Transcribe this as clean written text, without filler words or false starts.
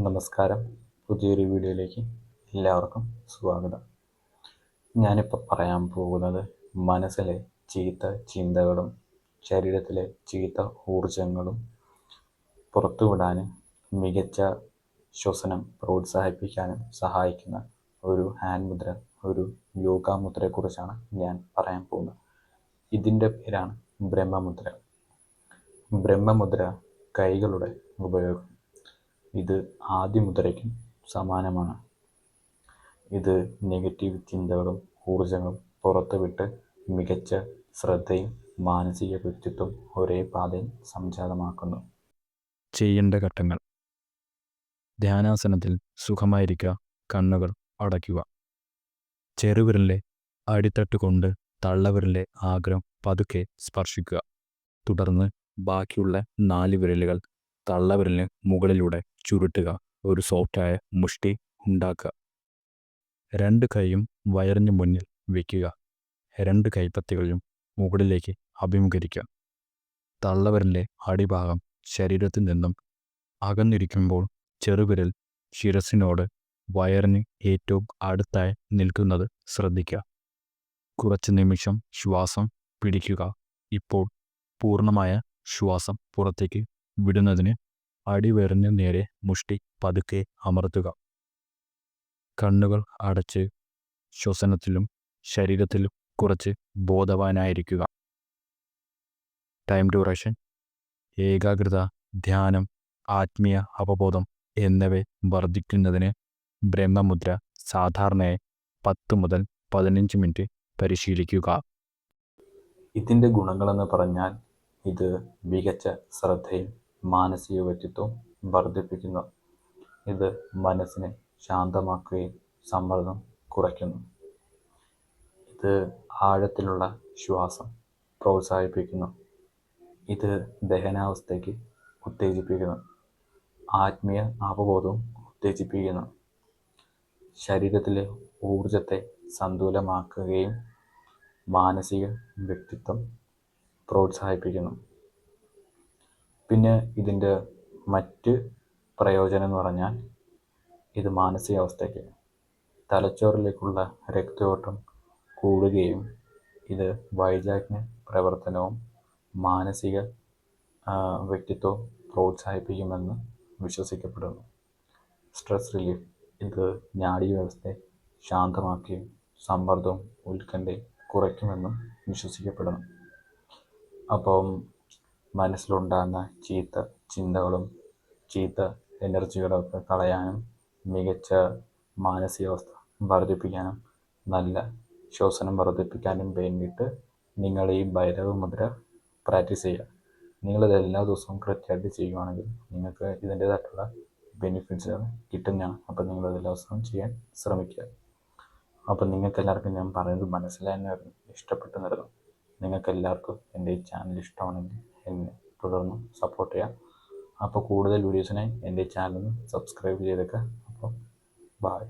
നമസ്കാരം. പുതിയൊരു വീഡിയോയിലേക്ക് എല്ലാവർക്കും സ്വാഗതം. ഞാനിപ്പോൾ പറയാൻ പോകുന്നത് മനസ്സിലെ ചീത്ത ചിന്തകളും ശരീരത്തിലെ ചീത്ത ഊർജങ്ങളും പുറത്തുവിടാനും മികച്ച ശ്വസനം പ്രോത്സാഹിപ്പിക്കാനും സഹായിക്കുന്ന ഒരു ഹാൻഡ് മുദ്ര, ഒരു യോഗ മുദ്രയെക്കുറിച്ചാണ് ഞാൻ പറയാൻ പോകുന്നത്. ഇതിൻ്റെ പേരാണ് ബ്രഹ്മമുദ്ര. ബ്രഹ്മമുദ്ര കൈകളുടെ ഉപയോഗം. ഇത് ആദ്യമുദ്രയ്ക്കും സമാനമാണ്. ഇത് നെഗറ്റീവ് ചിന്തകളും ഊർജങ്ങളും പുറത്തുവിട്ട് മികച്ച ശ്രദ്ധയും മാനസിക വ്യക്തിത്വം ഒരേ പാതയിൽ സംജാതമാക്കുന്നു. ചെയ്യേണ്ട ഘട്ടങ്ങൾ: ധ്യാനാസനത്തിൽ സുഖമായിരിക്കുക, കണ്ണുകൾ അടയ്ക്കുക. ചെറുവിരലിലെ അടിത്തട്ട് കൊണ്ട് തള്ളവിരലിലെ ആഗ്രം പതുക്കെ സ്പർശിക്കുക. തുടർന്ന് ബാക്കിയുള്ള 4 വിരലുകൾ തള്ളവിരലിന് മുകളിലൂടെ ചുരുട്ടുക. ഒരു സോഫ്റ്റായ മുഷ്ടി ഉണ്ടാക്കുക. 2 കൈയും വയറിന് മുന്നിൽ വയ്ക്കുക. 2 കൈപ്പത്തികളും മുകളിലേക്ക് അഭിമുഖീകരിക്കുക. തള്ളവിരലിൻ്റെ അടിഭാഗം ശരീരത്തിൽ നിന്നും അകന്നിരിക്കുമ്പോൾ ചെറുവിരൽ ശിരസിനോട് വയറിന് ഏറ്റവും അടുത്തായി നിൽക്കുന്നത് ശ്രദ്ധിക്കുക. കുറച്ച് നിമിഷം ശ്വാസം പിടിക്കുക. ഇപ്പോൾ പൂർണ്ണമായ ശ്വാസം പുറത്തേക്ക് വിടുന്നതിന് അടിവയറിന് നേരെ മുഷ്ടി പതുക്കെ അമർത്തുക. കണ്ണുകൾ അടച്ച് ശ്വസനത്തിലും ശരീരത്തിലും കുറച്ച് ബോധവാനായിരിക്കുക. ടൈം ഡ്യൂറേഷൻ: ഏകാഗ്രത, ധ്യാനം, ആത്മീയ അവബോധം എന്നിവ വർദ്ധിക്കുന്നതിന് ബ്രഹ്മമുദ്ര സാധാരണയായി 10 മുതൽ 15 മിനിറ്റ് പരിശീലിക്കുക. ഇതിൻ്റെ ഗുണങ്ങളെന്ന് പറഞ്ഞാൽ ഇത് മികച്ച ശ്രദ്ധയും മാനസിക വ്യക്തിത്വവും വർദ്ധിപ്പിക്കുന്നു. ഇത് മനസ്സിനെ ശാന്തമാക്കുകയും സമ്മർദ്ദം കുറയ്ക്കുന്നു. ഇത് ആഴത്തിലുള്ള ശ്വാസം പ്രോത്സാഹിപ്പിക്കുന്നു. ഇത് ദഹനാവസ്ഥയ്ക്ക് ഉത്തേജിപ്പിക്കുന്നു. ആത്മീയ അവബോധവും ഉത്തേജിപ്പിക്കുന്നു. ശരീരത്തിലെ ഊർജത്തെ സന്തുലമാക്കുകയും മാനസിക വ്യക്തിത്വം പ്രോത്സാഹിപ്പിക്കുന്നു. പിന്നെ ഇതിൻ്റെ മറ്റ് പ്രയോജനം എന്ന് പറഞ്ഞാൽ ഇത് മാനസികാവസ്ഥയ്ക്ക് തലച്ചോറിലേക്കുള്ള രക്തയോട്ടം കൂടുകയും ഇത് വൈചാരിക പ്രവർത്തനവും മാനസിക വ്യക്തിത്വവും പ്രോത്സാഹിപ്പിക്കുമെന്ന് വിശ്വസിക്കപ്പെടുന്നു. സ്ട്രെസ് റിലീഫ്: ഇത് നാഡീവ്യവസ്ഥയെ ശാന്തമാക്കുകയും സമ്മർദ്ദവും ഉത്കണ്ഠയും കുറയ്ക്കുമെന്നും വിശ്വസിക്കപ്പെടുന്നു. അപ്പം മനസ്സിലുണ്ടാകുന്ന ചീത്ത ചിന്തകളും ചീത്ത എനർജികളൊക്കെ കളയാനും മികച്ച മാനസികാവസ്ഥ വർദ്ധിപ്പിക്കാനും നല്ല ശ്വസനം വർദ്ധിപ്പിക്കാനും വേണ്ടിയിട്ട് നിങ്ങൾ ഈ ഭൈരവ മുദ്ര പ്രാക്ടീസ് ചെയ്യുക. നിങ്ങളിത് എല്ലാ ദിവസവും കൃത്യമായിട്ട് ചെയ്യുകയാണെങ്കിൽ നിങ്ങൾക്ക് ഇതിൻ്റേതായിട്ടുള്ള ബെനിഫിറ്റ്സ് കിട്ടുന്നതാണ്. അപ്പം നിങ്ങളത് എല്ലാ ദിവസവും ചെയ്യാൻ ശ്രമിക്കുക. അപ്പം നിങ്ങൾക്ക് എല്ലാവർക്കും ഞാൻ പറയുന്നത് മനസ്സിലായെന്ന് ഇഷ്ടപ്പെട്ടു വരുന്നു. നിങ്ങൾക്ക് എല്ലാവർക്കും എൻ്റെ ഈ ചാനൽ ഇഷ്ടമാണെങ്കിൽ എന്നെ തുടർന്ന് സപ്പോർട്ട് ചെയ്യാം. അപ്പോൾ കൂടുതൽ വീഡിയോസിനായി എൻ്റെ ചാനൽ സബ്സ്ക്രൈബ് ചെയ്തേക്കുക. അപ്പോൾ ബൈ.